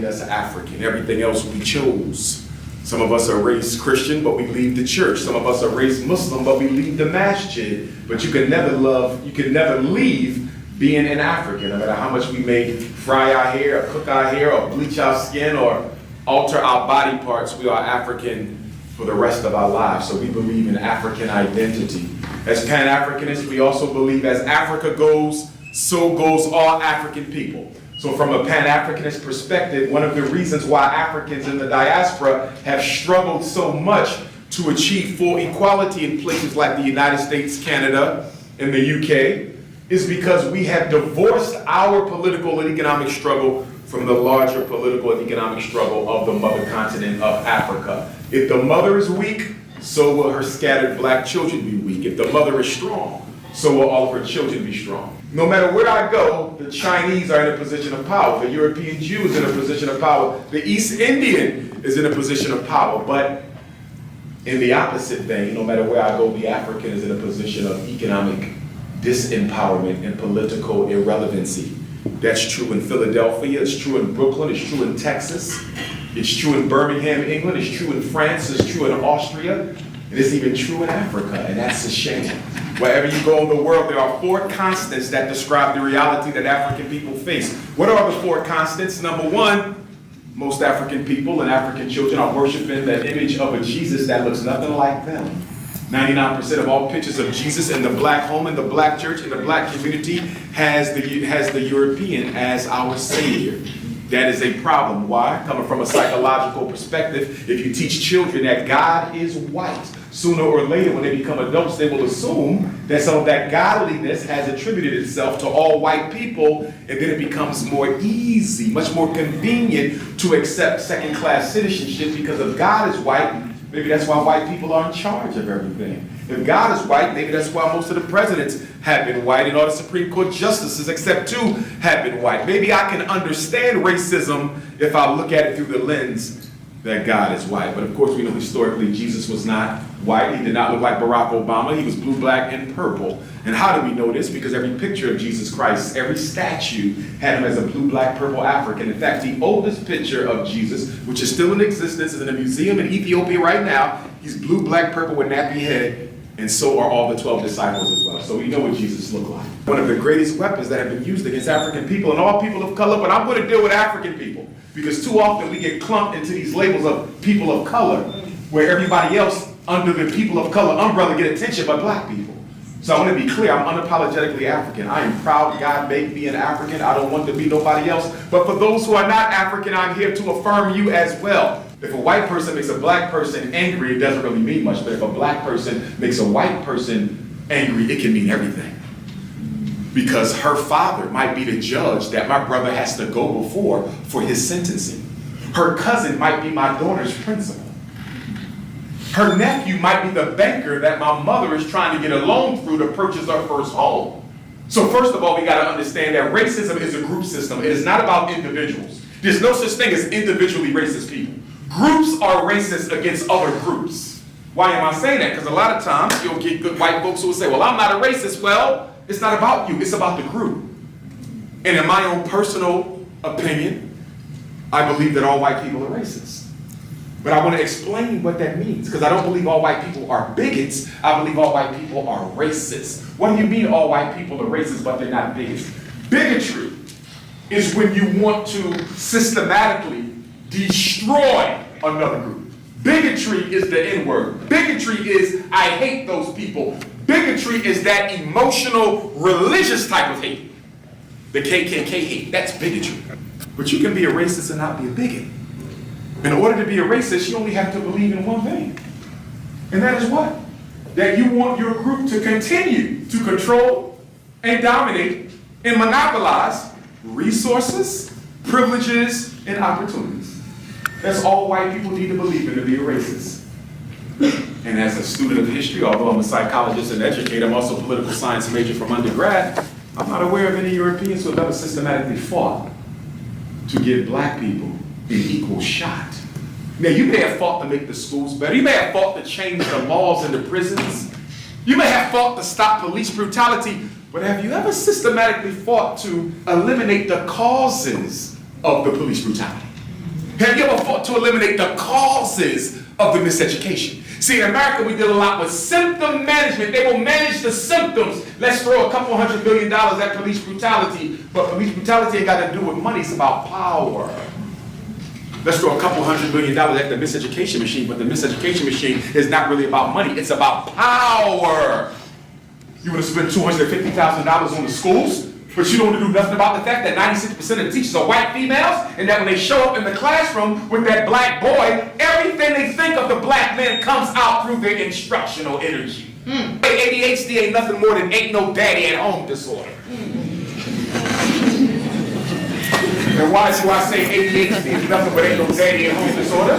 That's African. Everything else we chose. Some of us are raised Christian, but we leave the church. Some of us are raised Muslim, but we leave the masjid. But you can never leave being an African, no matter how much we may fry our hair, or cook our hair, or bleach our skin, or alter our body parts. We are African for the rest of our lives. So we believe in African identity. As Pan-Africanists, we also believe as Africa goes, so goes all African people. So from a Pan-Africanist perspective, one of the reasons why Africans in the diaspora have struggled so much to achieve full equality in places like the United States, Canada, and the UK is because we have divorced our political and economic struggle from the larger political and economic struggle of the mother continent of Africa. If the mother is weak, so will her scattered black children be weak. If the mother is strong, so will all of her children be strong. No matter where I go, the Chinese are in a position of power. The European Jew is in a position of power. The East Indian is in a position of power. But in the opposite vein, no matter where I go, the African is in a position of economic disempowerment and political irrelevancy. That's true in Philadelphia, it's true in Brooklyn, it's true in Texas, it's true in Birmingham, England, it's true in France, it's true in Austria, it is even true in Africa, and that's a shame. Wherever you go in the world, there are 4 constants that describe the reality that African people face. What are the 4 constants? Number 1, most African people and African children are worshiping the image of a Jesus that looks nothing like them. 99% of all pictures of Jesus in the black home, in the black church, in the black community has the European as our savior. That is a problem. Why? Coming from a psychological perspective, if you teach children that God is white, sooner or later when they become adults, they will assume that some of that godliness has attributed itself to all white people, and then it becomes more easy, much more convenient to accept second-class citizenship because if God is white, maybe that's why white people are in charge of everything. If God is white, maybe that's why most of the presidents have been white and all the Supreme Court justices, except 2, have been white. Maybe I can understand racism if I look at it through the lens that God is white. But of course, we know historically Jesus was not white. He did not look like Barack Obama. He was blue, black, and purple. And how do we know this? Because every picture of Jesus Christ, every statue had him as a blue, black, purple African. In fact, the oldest picture of Jesus, which is still in existence, is in a museum in Ethiopia right now. He's blue, black, purple with nappy head, and so are all the 12 disciples as well. So we know what Jesus looked like. One of the greatest weapons that have been used against African people and all people of color, but I'm going to deal with African people because too often we get clumped into these labels of people of color where everybody else under the people of color umbrella get attention but black people. So I want to be clear, I'm unapologetically African. I am proud God made me an African. I don't want to be nobody else. But for those who are not African, I'm here to affirm you as well. If a white person makes a black person angry, it doesn't really mean much. But if a black person makes a white person angry, it can mean everything. Because her father might be the judge that my brother has to go before for his sentencing. Her cousin might be my daughter's principal. Her nephew might be the banker that my mother is trying to get a loan through to purchase her first home. So first of all, we got to understand that racism is a group system. It is not about individuals. There's no such thing as individually racist people. Groups are racist against other groups. Why am I saying that? Because a lot of times you'll get good white folks who will say, well, I'm not a racist. Well, it's not about you. It's about the group. And in my own personal opinion, I believe that all white people are racist. But I want to explain what that means, because I don't believe all white people are bigots. I believe all white people are racist. What do you mean all white people are racist, but they're not bigots? Bigotry is when you want to systematically destroy another group. Bigotry is the N-word. Bigotry is, I hate those people. Bigotry is that emotional, religious type of hate. The KKK hate, that's bigotry. But you can be a racist and not be a bigot. In order to be a racist, you only have to believe in one thing. And that is what? That you want your group to continue to control and dominate and monopolize resources, privileges, and opportunities. That's all white people need to believe in to be a racist. And as a student of history, although I'm a psychologist and educator, I'm also a political science major from undergrad, I'm not aware of any Europeans who have ever systematically fought to give black people an equal shot. Now, you may have fought to make the schools better. You may have fought to change the laws in the prisons. You may have fought to stop police brutality, but have you ever systematically fought to eliminate the causes of the police brutality? Have you ever fought to eliminate the causes of the miseducation? See, in America, we deal a lot with symptom management. They will manage the symptoms. Let's throw a couple $100 billion at police brutality, but police brutality ain't got to do with money. It's about power. Let's throw a couple $100 billion at the miseducation machine, but the miseducation machine is not really about money. It's about power. You want to spend $250,000 on the schools, but you don't want to do nothing about the fact that 96% of the teachers are white females, and that when they show up in the classroom with that black boy, everything they think of the black man comes out through their instructional energy. ADHD ain't nothing more than ain't no daddy at home disorder. And why do I say ADHD is nothing but ain't no daddy at home disorder?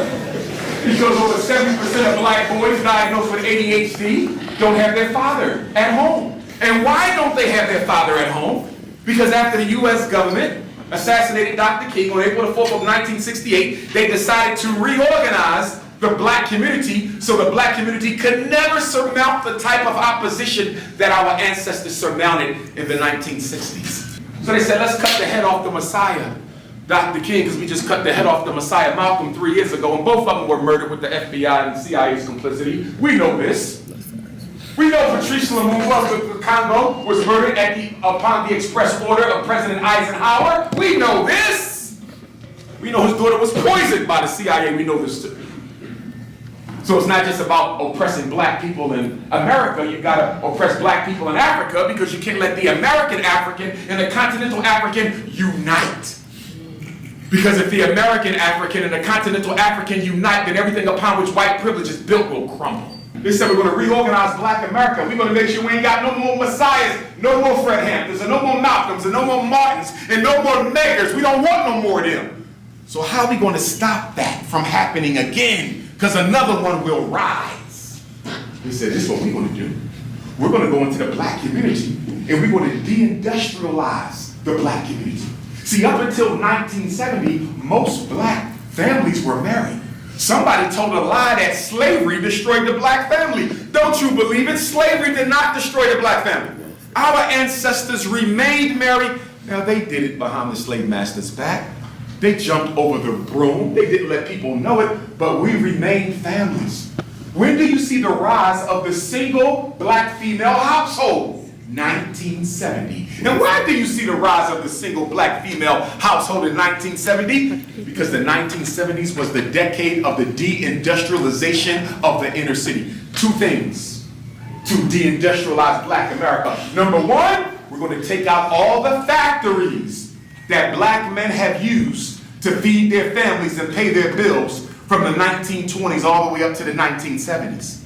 Because over 70% of black boys diagnosed with ADHD don't have their father at home. And why don't they have their father at home? Because after the U.S. government assassinated Dr. King on April the 4th of 1968, they decided to reorganize the black community so the black community could never surmount the type of opposition that our ancestors surmounted in the 1960s. So they said, let's cut the head off the Messiah, Dr. King, because we just cut the head off the Messiah, Malcolm, 3 years ago, and both of them were murdered with the FBI and CIA's complicity. We know this. We know Patrice Lumumba of the Congo was murdered upon the express order of President Eisenhower. We know this. We know his daughter was poisoned by the CIA. We know this too. So it's not just about oppressing black people in America. You've got to oppress black people in Africa, because you can't let the American African and the continental African unite. Because if the American African and the continental African unite, then everything upon which white privilege is built will crumble. They said we're going to reorganize black America. We're going to make sure we ain't got no more Messiahs, no more Fred Hamptons, and no more Malcolms, and no more Martins, and no more Megers. We don't want no more of them. So how are we going to stop that from happening again? Because another one will rise. They said, this is what we're going to do. We're going to go into the black community, and we're going to de-industrialize the black community. See, up until 1970, most black families were married. Somebody told a lie that slavery destroyed the black family. Don't you believe it? Slavery did not destroy the black family. Our ancestors remained married. Now, they did it behind the slave master's back. They jumped over the broom. They didn't let people know it, but we remained families. When do you see the rise of the single black female household? 1970. And why do you see the rise of the single black female household in 1970? Because the 1970s was the decade of the deindustrialization of the inner city. Two things to deindustrialize black America. Number one, we're going to take out all the factories that black men have used to feed their families and pay their bills from the 1920s all the way up to the 1970s.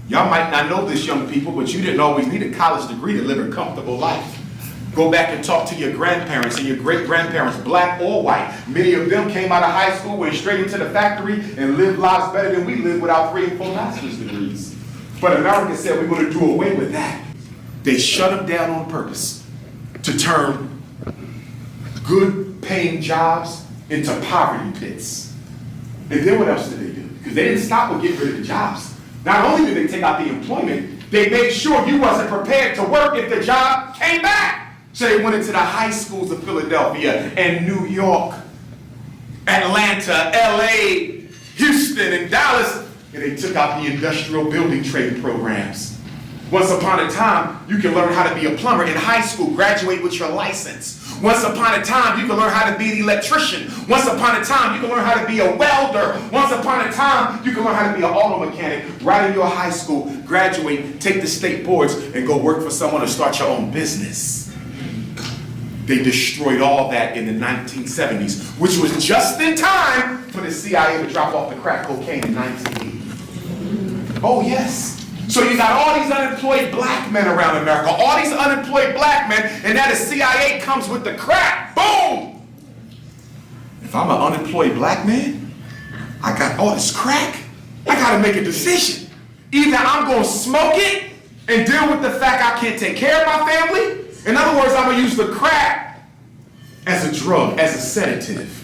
Y'all might not know this, young people, but you didn't always need a college degree to live a comfortable life. Go back and talk to your grandparents and your great-grandparents, black or white. Many of them came out of high school, went straight into the factory, and lived lives better than we live without 3 and 4 master's degrees. But America said we're going to do away with that. They shut them down on purpose to turn good-paying jobs into poverty pits. And then what else did they do? Because they didn't stop with getting rid of the jobs. Not only did they take out the employment, they made sure you wasn't prepared to work if the job came back. So they went into the high schools of Philadelphia and New York, Atlanta, LA, Houston, and Dallas, and they took out the industrial building trade programs. Once upon a time, you can learn how to be a plumber in high school, graduate with your license. Once upon a time, you can learn how to be an electrician. Once upon a time, you can learn how to be a welder. Once upon a time, you can learn how to be an auto mechanic right in your high school, graduate, take the state boards, and go work for someone or start your own business. They destroyed all that in the 1970s, which was just in time for the CIA to drop off the crack cocaine in 1980. Oh, yes. So you got all these unemployed black men around America, all these unemployed black men, and now the CIA comes with the crack. Boom! If I'm an unemployed black man, I got all this crack, I gotta make a decision. Either I'm gonna smoke it and deal with the fact I can't take care of my family. In other words, I'm gonna use the crack as a drug, as a sedative.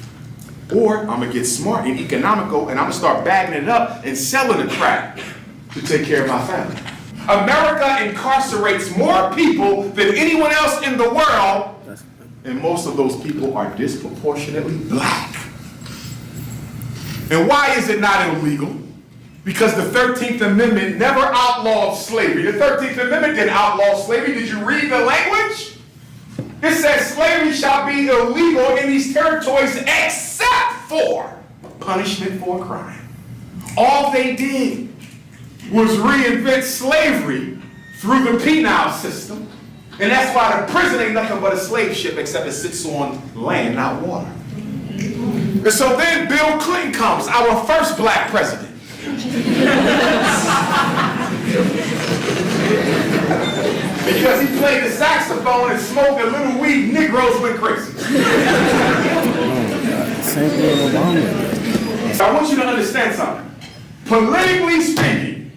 Or I'm gonna get smart and economical and I'm gonna start bagging it up and selling the crack to take care of my family. America incarcerates more people than anyone else in the world, and most of those people are disproportionately black. And why is it not illegal? Because the 13th Amendment never outlawed slavery. The 13th Amendment didn't outlaw slavery. Did you read the language? It says slavery shall be illegal in these territories except for punishment for a crime. All they did was reinvent slavery through the penal system. And that's why the prison ain't nothing but a slave ship, except it sits on land, not water. And so then Bill Clinton comes, our first black president. Because he played the saxophone and smoked a little weed, Negroes went crazy. I want you to understand something. Politically speaking,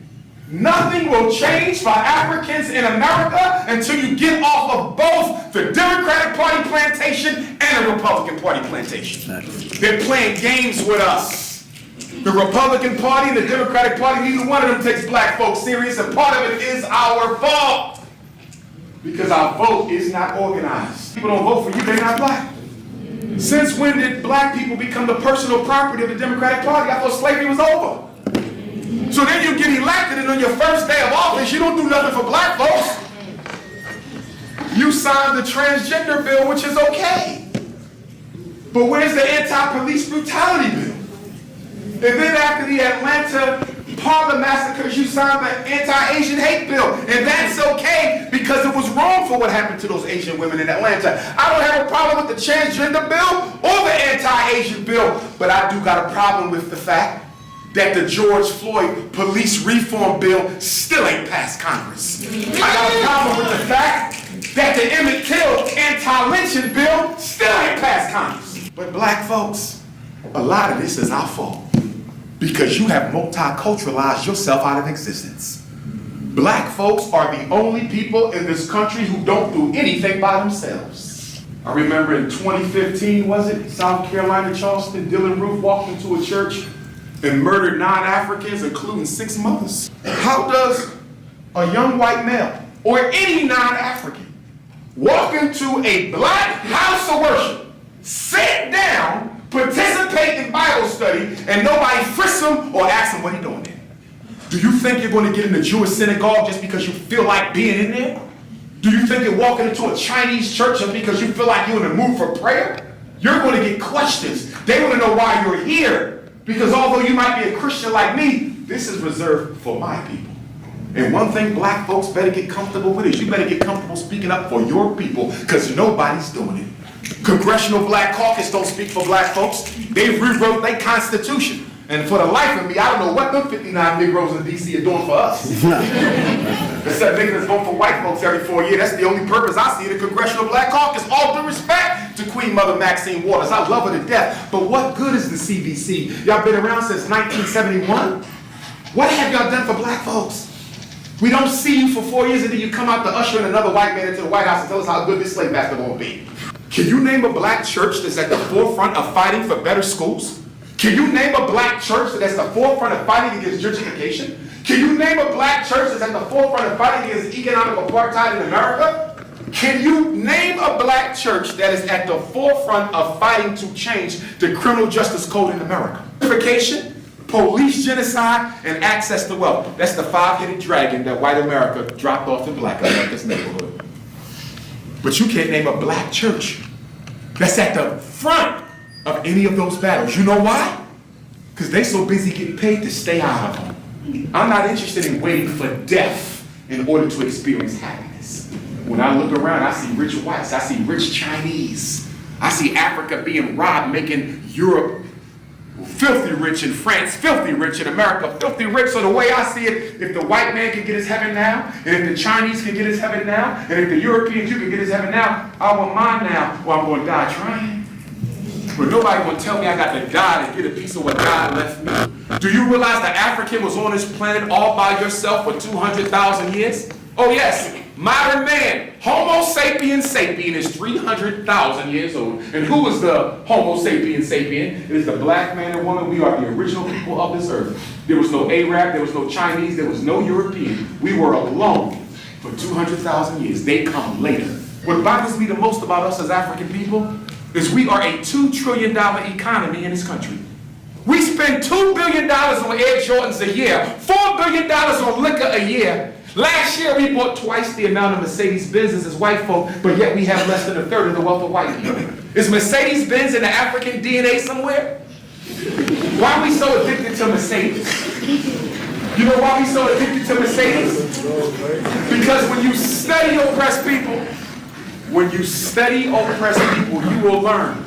nothing will change for Africans in America until you get off of both the Democratic Party plantation and the Republican Party plantation. They're playing games with us. The Republican Party and the Democratic Party, neither one of them takes black folks serious, and part of it is our fault. Because our vote is not organized. People don't vote for you, they're not black. Since when did black people become the personal property of the Democratic Party? I thought slavery was over. So then you get elected, and on your first day of office, you don't do nothing for black folks. You signed the transgender bill, which is okay. But where's the anti-police brutality bill? And then after the Atlanta Parlor massacres, you signed the anti-Asian hate bill. And that's okay because it was wrong for what happened to those Asian women in Atlanta. I don't have a problem with the transgender bill or the anti-Asian bill, but I do got a problem with the fact that the George Floyd police reform bill still ain't passed Congress. I got a problem with the fact that the Emmett Till anti-lynching bill still ain't passed Congress. But black folks, a lot of this is our fault because you have multiculturalized yourself out of existence. Black folks are the only people in this country who don't do anything by themselves. I remember in 2015, was it, South Carolina, Charleston, Dylan Roof walked into a church and murdered 9 Africans, including 6 mothers. How does a young white male or any non-African walk into a black house of worship, sit down, participate in Bible study, and nobody frisks him or asks him what he's doing there? Do you think you're going to get in the Jewish synagogue just because you feel like being in there? Do you think you're walking into a Chinese church just because you feel like you're in the mood for prayer? You're going to get questions. They want to know why you're here. Because although you might be a Christian like me, this is reserved for my people. And one thing black folks better get comfortable with is you better get comfortable speaking up for your people, because nobody's doing it. Congressional Black Caucus don't speak for black folks. They rewrote their constitution. And for the life of me, I don't know what them 59 Negroes in D.C. are doing for us. Except niggas that's vote for white folks every 4 years. That's the only purpose I see the Congressional Black Caucus. All due respect to Queen Mother Maxine Waters. I love her to death. But what good is the CBC? Y'all been around since 1971? What have y'all done for black folks? We don't see you for 4 years and then you come out to usher in another white man into the White House and tell us how good this slave master will be. Can you name a black church that's at the forefront of fighting for better schools? Can you name a black church that's at the forefront of fighting against gentrification? Can you name a black church that's at the forefront of fighting against economic apartheid in America? Can you name a black church that is at the forefront of fighting to change the criminal justice code in America? Gentrification, police genocide, and access to wealth. That's the 5-headed dragon that white America dropped off in black America's neighborhood. But you can't name a black church that's at the front of any of those battles. You know why? Because they so busy getting paid to stay out of them. I'm not interested in waiting for death in order to experience happiness. When I look around, I see rich whites, I see rich Chinese, I see Africa being robbed, making Europe filthy rich, and France filthy rich, and America filthy rich. So the way I see it, if the white man can get his heaven now, and if the Chinese can get his heaven now, and if the Europeans, you can get his heaven now, I want mine now, or I'm going to die trying. But nobody gonna tell me I got to die to get a piece of what God left me. Do you realize the African was on this planet all by yourself for 200,000 years? Oh yes, modern man, Homo sapiens sapien is 300,000 years old. And who is the Homo sapiens sapien? It is the black man and woman. We are the original people of this earth. There was no Arab, there was no Chinese, there was no European. We were alone for 200,000 years. They come later. What bothers me the most about us as African people is we are a $2 trillion economy in this country. We spend $2 billion on Air Jordans a year, $4 billion on liquor a year. Last year we bought twice the amount of Mercedes-Benzes as white folk, but yet we have less than a third of the wealth of white people. Is Mercedes-Benz in the African DNA somewhere? Why are we so addicted to Mercedes? You know why we so addicted to Mercedes? Because when you study oppressed people, you will learn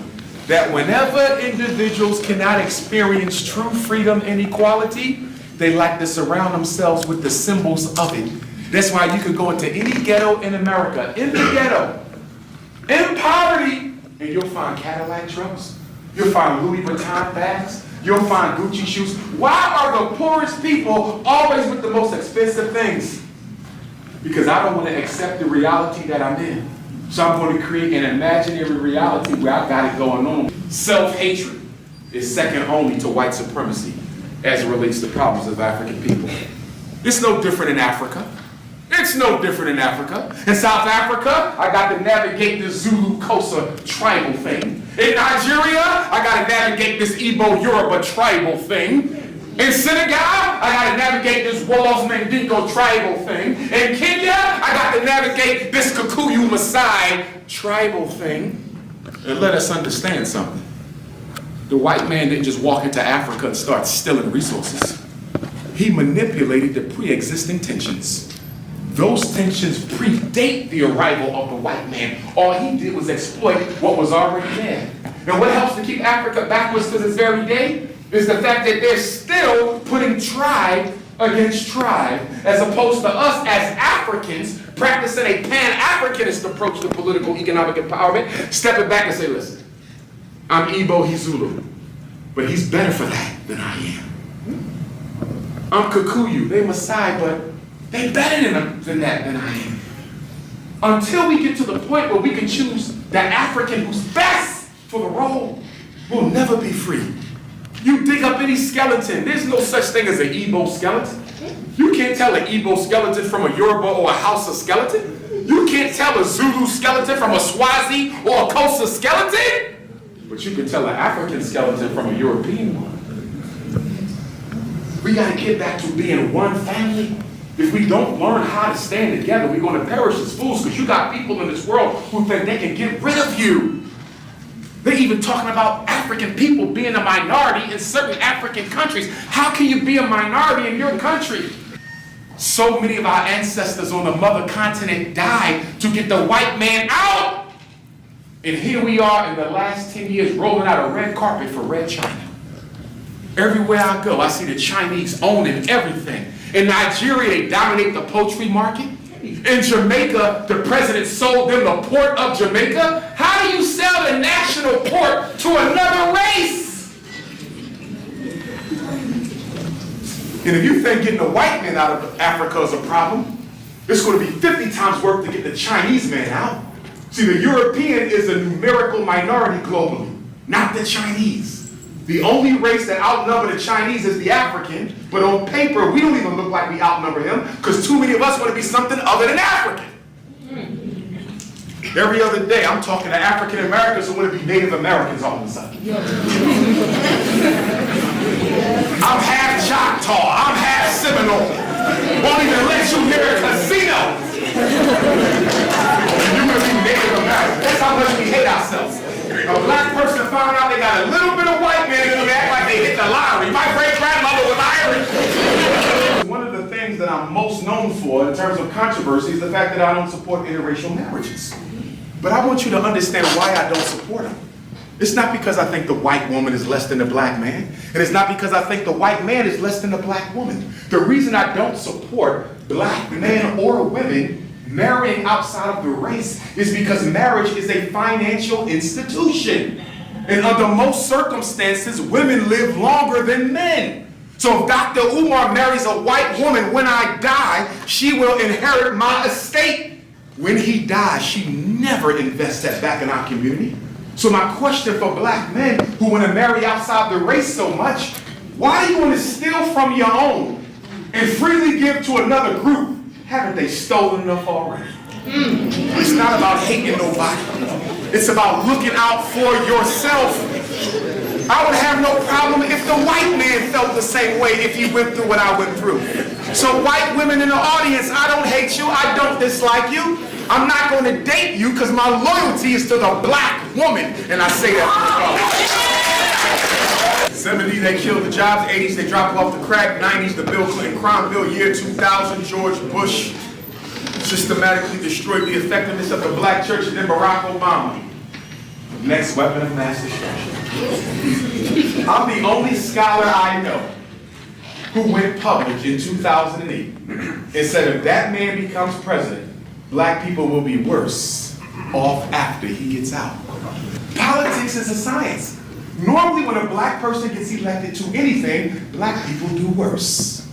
that whenever individuals cannot experience true freedom and equality, they like to surround themselves with the symbols of it. That's why you could go into any ghetto in America, in the ghetto, in poverty, and you'll find Cadillac trucks, you'll find Louis Vuitton bags, you'll find Gucci shoes. Why are the poorest people always with the most expensive things? Because I don't want to accept the reality that I'm in. So I'm going to create an imaginary reality where I've got it going on. Self-hatred is second only to white supremacy as it relates to problems of African people. It's no different in Africa. It's no different in Africa. In South Africa, I got to navigate the Zulu Xhosa tribal thing. In Nigeria, I got to navigate this Igbo Yoruba tribal thing. In Senegal, I got to navigate this Wolos Mandingo tribal thing. In Kenya, I got to navigate this Kikuyu Maasai tribal thing. And let us understand something. The white man didn't just walk into Africa and start stealing resources. He manipulated the pre-existing tensions. Those tensions predate the arrival of the white man. All he did was exploit what was already there. And what helps to keep Africa backwards to this very day is the fact that they're still putting tribe against tribe, as opposed to us as Africans practicing a Pan-Africanist approach to political economic empowerment, stepping back and say, listen, I'm Igbo, he's Zulu, but he's better for that than I am. I'm Kikuyu, they Maasai, but they better than I am. Until we get to the point where we can choose the African who's best for the role, we'll never be free. You dig up any skeleton, there's no such thing as an Igbo skeleton. You can't tell an Igbo skeleton from a Yoruba or a Hausa skeleton. You can't tell a Zulu skeleton from a Swazi or a Xhosa skeleton. But you can tell an African skeleton from a European one. We got to get back to being one family. If we don't learn how to stand together, we're going to perish as fools, because you got people in this world who think they can get rid of you. They're even talking about African people being a minority in certain African countries. How can you be a minority in your country? So many of our ancestors on the mother continent died to get the white man out. And here we are in the last 10 years rolling out a red carpet for Red China. Everywhere I go, I see the Chinese owning everything. In Nigeria, they dominate the poultry market. In Jamaica, the president sold them the port of Jamaica. How do you sell the national port to another race? And if you think getting the white man out of Africa is a problem, it's going to be 50 times work to get the Chinese man out. See, the European is a numerical minority globally, not the Chinese. The only race that outnumber the Chinese is the African, but on paper, we don't even look like we outnumber him, because too many of us want to be something other than African. Every other day, I'm talking to African Americans who want to be Native Americans all of a sudden. I'm half Choctaw, I'm half Seminole. Won't even let you hear a casino. You want to be Native American. That's how much we hate ourselves. A black person found out they got a little bit of white man in them, they act like they hit the lottery. My great-grandmother was Irish. One of the things that I'm most known for in terms of controversy is the fact that I don't support interracial marriages. But I want you to understand why I don't support them. It's not because I think the white woman is less than the black man, and it's not because I think the white man is less than the black woman. The reason I don't support black men or women marrying outside of the race is because marriage is a financial institution. And under most circumstances, women live longer than men. So if Dr. Umar marries a white woman, when I die, she will inherit my estate. When he dies, she never invests that back in our community. So my question for black men who want to marry outside the race so much, why do you want to steal from your own and freely give to another group? Haven't they stolen enough already? It's not about hating nobody. It's about looking out for yourself. I would have no problem if the white man felt the same way if he went through what I went through. So white women in the audience, I don't hate you, I don't dislike you. I'm not going to date you because my loyalty is to the black woman. And I say that. 70s, they killed the jobs. 80s, they dropped off the crack. 90s, the Bill Clinton crime bill. Year 2000, George Bush systematically destroyed the effectiveness of the black church. And then Barack Obama, next weapon of mass destruction. I'm the only scholar I know who went public in 2008 and said if that man becomes president, black people will be worse off after he gets out. Politics is a science. Normally when a black person gets elected to anything, black people do worse.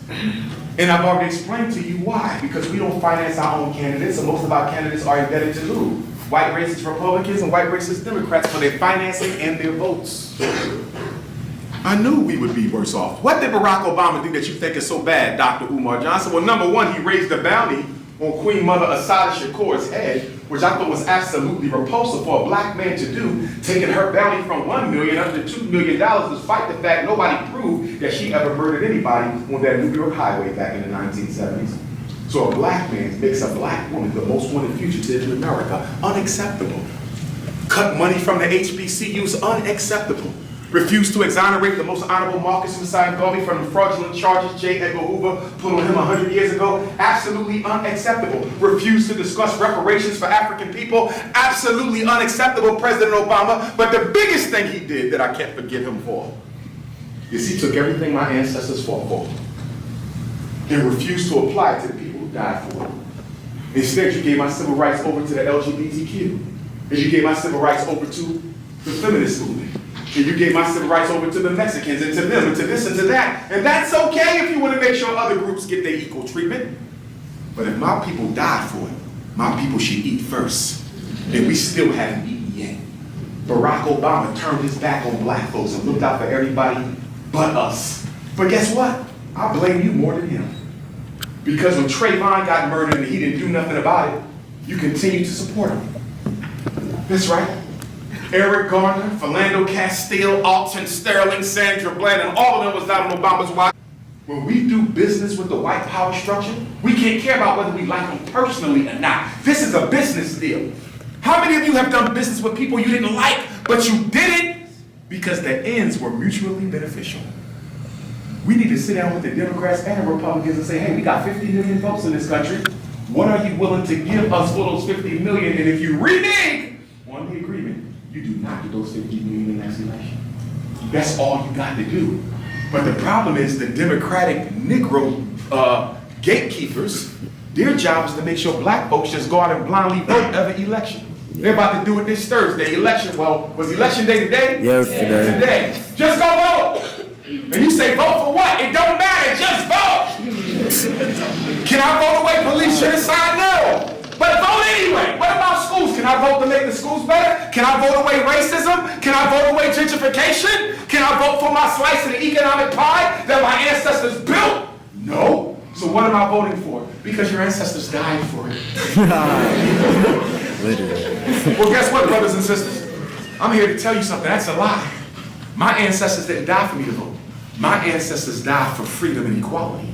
And I've already explained to you why. Because we don't finance our own candidates, and most of our candidates are indebted to who? White racist Republicans and white racist Democrats for their financing and their votes. I knew we would be worse off. What did Barack Obama do that you think is so bad, Dr. Umar Johnson? Well, number one, he raised the bounty on Queen Mother Assata Shakur's head, which I thought was absolutely repulsive for a black man to do, taking her bounty from $1 million up to $2 million, despite the fact nobody proved that she ever murdered anybody on that New York highway back in the 1970s. So a black man makes a black woman the most wanted fugitive in America. Unacceptable. Cut money from the HBCUs, unacceptable. Refused to exonerate the most honorable Marcus Messiah Garvey from the fraudulent charges J. Edgar Hoover put on him 100 years ago. Absolutely unacceptable. Refused to discuss reparations for African people. Absolutely unacceptable, President Obama. But the biggest thing he did that I can't forgive him for is he took everything my ancestors fought for and refused to apply it to the people who died for it. Instead, you gave my civil rights over to the LGBTQ. And you gave my civil rights over to the feminist movement. And you gave my civil rights over to the Mexicans and to them and to this and to that. And that's okay if you want to make sure other groups get their equal treatment. But if my people died for it, my people should eat first. And we still haven't eaten yet. Barack Obama turned his back on black folks and looked out for everybody but us. But guess what? I blame you more than him. Because when Trayvon got murdered and he didn't do nothing about it, you continue to support him. That's right. Eric Garner, Philando Castile, Alton Sterling, Sandra Bland, and all of them was not on Obama's watch. When we do business with the white power structure, we can't care about whether we like them personally or not. This is a business deal. How many of you have done business with people you didn't like, but you did it because the ends were mutually beneficial? We need to sit down with the Democrats and the Republicans and say, hey, we got 50 million votes in this country. What are you willing to give us for those 50 million? And if you renege on the agreement, you do not get those 50 million in next election. That's all you got to do. But the problem is the Democratic Negro gatekeepers, their job is to make sure black folks just go out and blindly vote every election. They're about to do it this Thursday. Election, well, was election day today? Yes, today. Today. Just go vote. And you say vote for what? It don't matter, just vote. Can I vote away police genocide? No. But vote anyway. What about schools? Can I vote to make the schools better? Can I vote away racism? Can I vote away gentrification? Can I vote for my slice of the economic pie that my ancestors built? No. So what am I voting for? Because your ancestors died for it. Well, guess what, brothers and sisters? I'm here to tell you something. That's a lie. My ancestors didn't die for me to vote. My ancestors died for freedom and equality.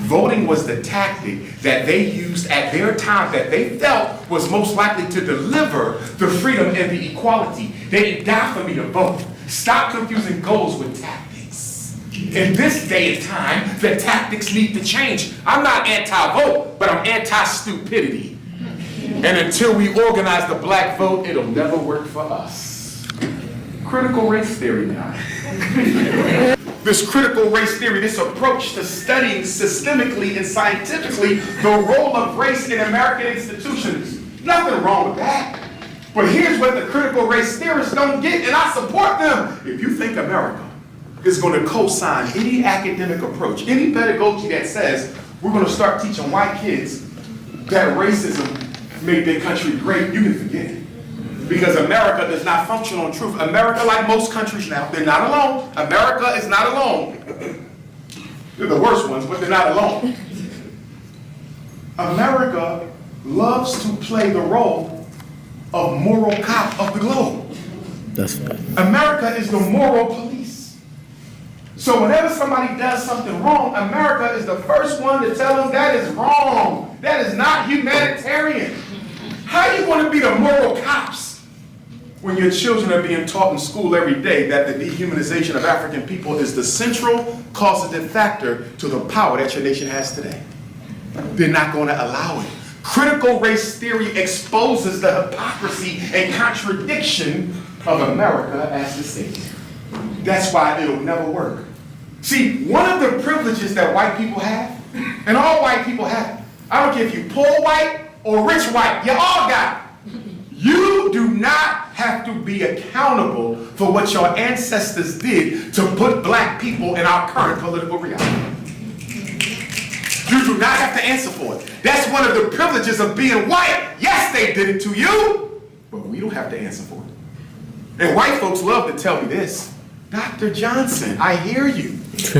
Voting was the tactic that they used at their time that they felt was most likely to deliver the freedom and the equality. They didn't die for me to vote. Stop confusing goals with tactics. In this day and time, the tactics need to change. I'm not anti-vote, but I'm anti-stupidity. And until we organize the black vote, it'll never work for us. Critical race theory now. This critical race theory, this approach to studying systemically and scientifically the role of race in American institutions. Nothing wrong with that. But here's what the critical race theorists don't get, and I support them. If you think America is going to co-sign any academic approach, any pedagogy that says we're going to start teaching white kids that racism made their country great, you can forget it. Because America does not function on truth. America, like most countries now, they're not alone. America is not alone. They're the worst ones, but they're not alone. America loves to play the role of moral cop of the globe. That's right. America is the moral police. So whenever somebody does something wrong, America is the first one to tell them that is wrong. That is not humanitarian. How are you going to be the moral cops when your children are being taught in school every day that the dehumanization of African people is the central causative factor to the power that your nation has today? They're not going to allow it. Critical race theory exposes the hypocrisy and contradiction of America as the state. That's why it'll never work. See, one of the privileges that white people have, and all white people have, I don't care if you poor white or rich white, you all got it. You do not have to be accountable for what your ancestors did to put black people in our current political reality. You do not have to answer for it. That's one of the privileges of being white. Yes, they did it to you, but we don't have to answer for it. And white folks love to tell me this. Dr. Johnson, I hear you. They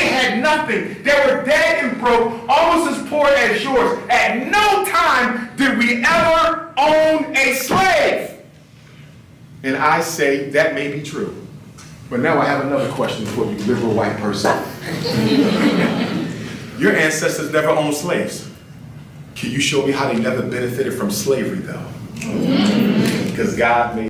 had nothing. They were dead and broke, almost as poor as yours. At no time did we ever own a slave. And I say that may be true. But now I have another question for you, liberal white person. Your ancestors never owned slaves. Can you show me how they never benefited from slavery, though? Because God made